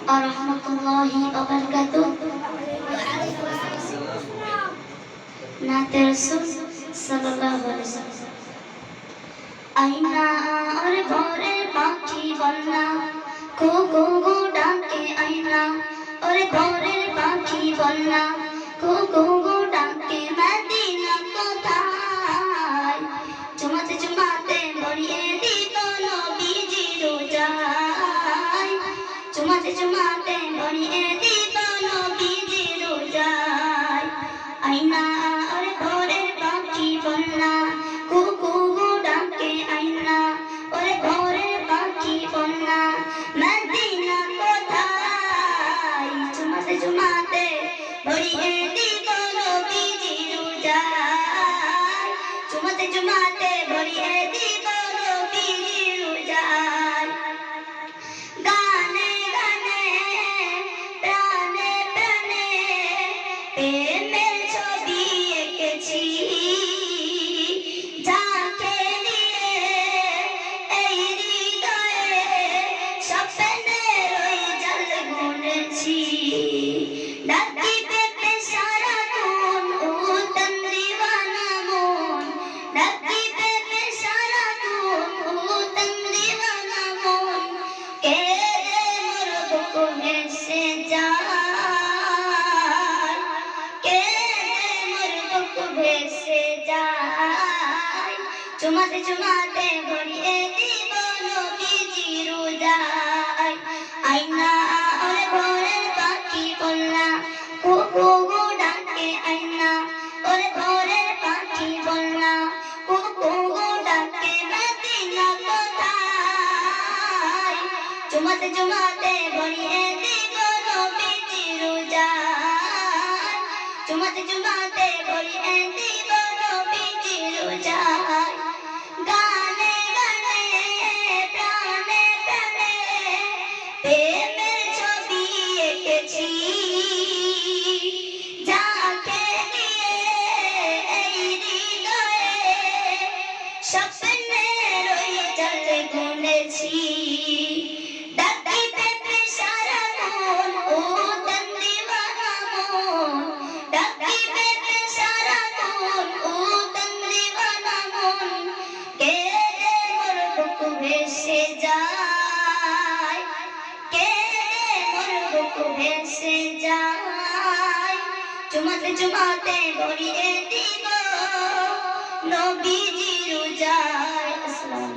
warahmatullahi wabarakatuh. नाते रसूल सल्लल्लाहु अलैहि वसल्लम आईना और भोरे पाखी बन्ना को डाके आईना और भोरे पाखी बन्ना को डाके मदीना कोथाय चुमाते चुमाते भरिए दिल नबीजी रोजाय चुमाते चुमाते भरिए दिल नबीजी रोजाय आईना और भोरे पाखी बन्ना को डाके आईना और भोरे पाखी बन्ना मदीना कोथाय चुमाते चुमाते भरिए दिल नबीजी रोजाय चुमाते चुमाते भरिए दिल नबीजी रोजाय गाने गाने प्राणे प्राणे प्रेमेर ছবি এঁকেছি যাকে নিয়ে এই হৃদয়ে স্বপ্নের ওই জাল বুনেছি ডাকি পেতে সারাক্ষণ উতন দিওয়ানা মন ডাকি পেতে সারাক্ষণ উতন দিওয়ানা মন কে মোর বুক ভেসে যায় কে মোর বুক ভেসে যায় চুমাতে চুমাতে ভরিয়ে দিব নবীজি রোজায় আইনা ওরে ভোরের পাখি বলনা কুকু ডাকে আইনা ওরে ভোরের পাখি বলনা কুকু ডাকে মদিনা কোথায় চুমাতে চুমাতে ভরিয়ে দিব নবীজি রোজায় চুমাতে চুমাতে ভরিয়ে দিব নবীজি রোজায় গানে গানে প্রাণে প্রাণে প্রেমের ছবি এঁকেছি যাকে নিয়ে এই হৃদয়ে স্বপ্নের ওই জাল বুনেছি ডাকি পেতে সারাক্ষণ উতন দিওয়ানা মন ডাকি পেতে সারাক্ষণ উতন দিওয়ানা মন কে মোর বুক ভেসে যায় কে মোর বুক ভেসে যায় চুমাতে চুমাতে ভরিয়ে দিব নবীজি রোজায়। আসসালামু আলাইকুম।